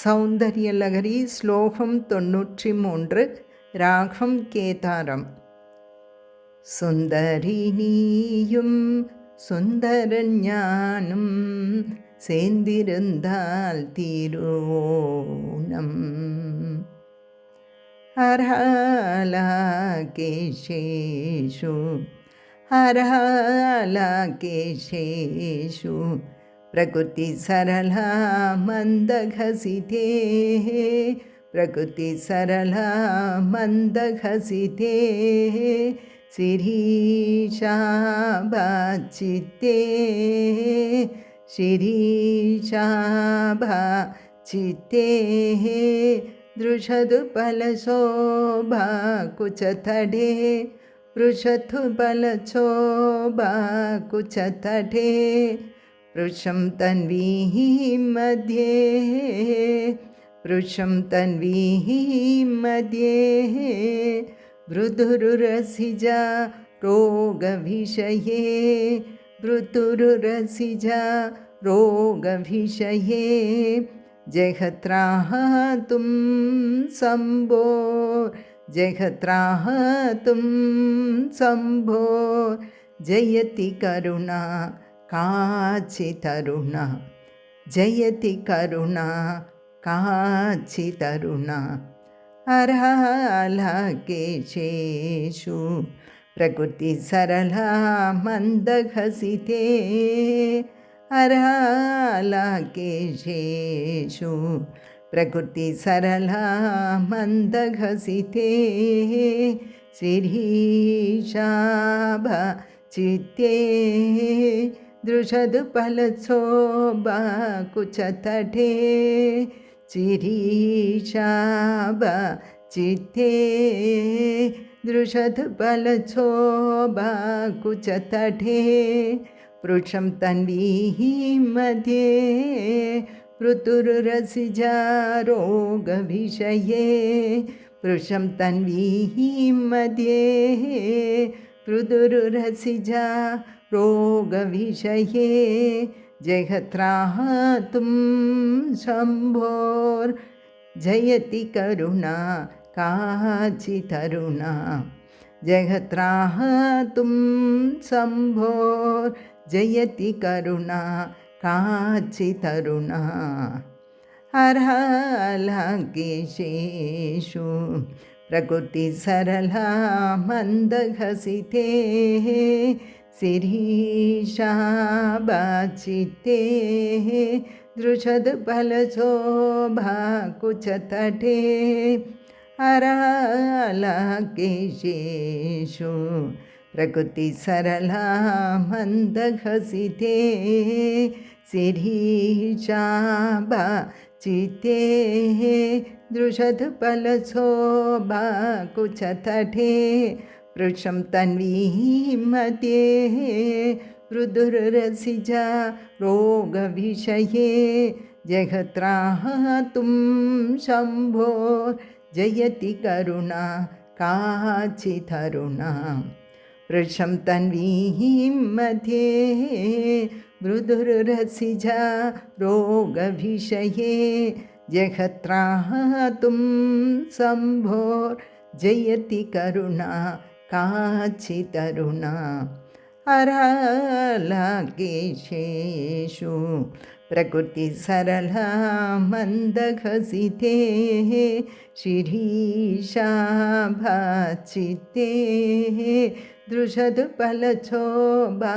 सौन्दर्यलहरी श्लोकं 93 रागं केदारम् सुन्दरी नीयुम सुन्दरஞானம் சேர்ந்திருந்தால் தீருவோணம் हरलाकेशेषु हरलाकेशेषु प्रकृति सरला मंदघसिते प्रकृति सरला मंदघसिते शिरीषाभाचिते शिरीषाभाचिते दृशतु फलशोभा कुचतटे पृशतु फलशोभा कुचतटे पृशं तन्वीः मध्ये पृशं तन्वीः मध्ये मृदुरुरसिजा रोगविषये मृदुरुरसिजा रोगविषये जगत्राहतुं शम्भो जगत्राहतुं शम्भो जयति करुणा काचितरुणा जयति करुणा काचितरुणा हरलाकेशेषु प्रकृति सरला मंदघसिते हरलाकेशेषु प्रकृति सरला मंदघसिते शिरीषाभाचिते दृशतु फलशोभा कुचतटे शिरीषाभाचिते दृशतु फलशोभा कुचतटे पृशं तन्वीः मध्ये मृदुरुरसिजा रोगविषये पृशं तन्वीः मध्ये मृदुरुरसिजा रोगविषये जगत्राहतुं शम्भोर्जयति करुणा काचितरुणा जगत्राहतुं शम्भोर्जयति करुणा काचितरुणा हरलाकेशेषु प्रकृति सरला मंदघसिते शिरीषाभाचिते दृशतु फलशोभा कुचतटे हरलाकेशेषु प्रकृति सरला मंदघसिते शिरीषाभाचिते दृशतु फलशोभा कुचतटे पृशं तन्वीः मध्ये मृदुरुरसिजा रोगविषये जगत्राहतुं शम्भो जयति करुणा काचितरुणा पृशं तन्वीः मध्ये मृदुरुरसिजा रोगविषये जगत्राहतुं शम्भो जयति करुणा काचितरुणा हरलाकेशेषु प्रकृति सरला मंदघसिते शिरीषाभाचिते दृशतु फलशोभा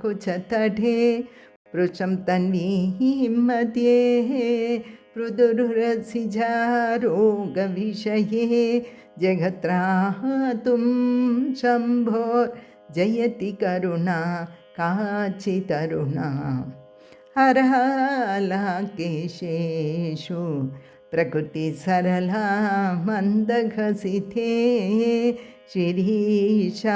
कुचतटे पृशं तन्वीः मध्ये मृदुरुरसिजा रोगविषये जगत्राहतुं शम्भोर्जयति करुणा काचितरुणा हरलाकेशेषु प्रकृति सरला मंदघसिते शिरीषाभाचिते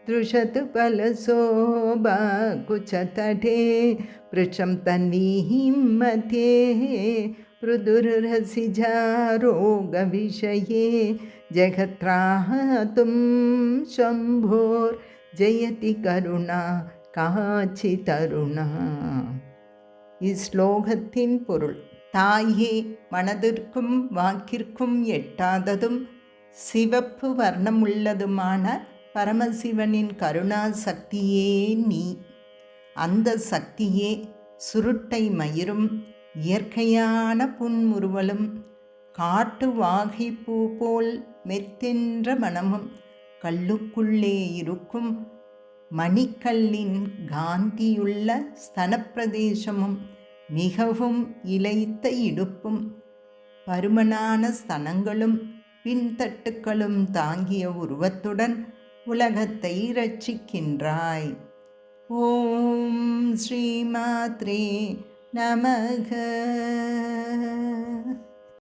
दृशतु फलशोभा कुचतटे पृशं तन्वीः मध्ये मृदुरुरसिजा रोगविषये जगत्राहतुं शम्भोर्जयति करुणा काचितरुणा இஸ்லோகத்தின் பொருள். தாயே, மனதிற்கும் வாக்கிற்கும் எட்டாததும் சிவப்பு வர்ணமுள்ளதுமான பரமசிவனின் கருணா சக்தியே நீ. அந்த சக்தியே சுருட்டை மயிரும் இயற்கையான புன்முறுவலும் காட்டு வாகை பூ போல் மெத்தென்ற மனமும் கல்லுக்குள்ளே இருக்கும் மணிக்கல்லின் காந்தியுள்ள ஸ்தனப்பிரதேசமும் மிகவும் இளைத்த இடுப்பும் பருமனான ஸ்தனங்களும் பின்தட்டுக்களும் தாங்கிய உருவத்துடன் உலகத்தை ரட்சிக்கின்றாய். ஓம் ஸ்ரீ மாத்ரே நமக.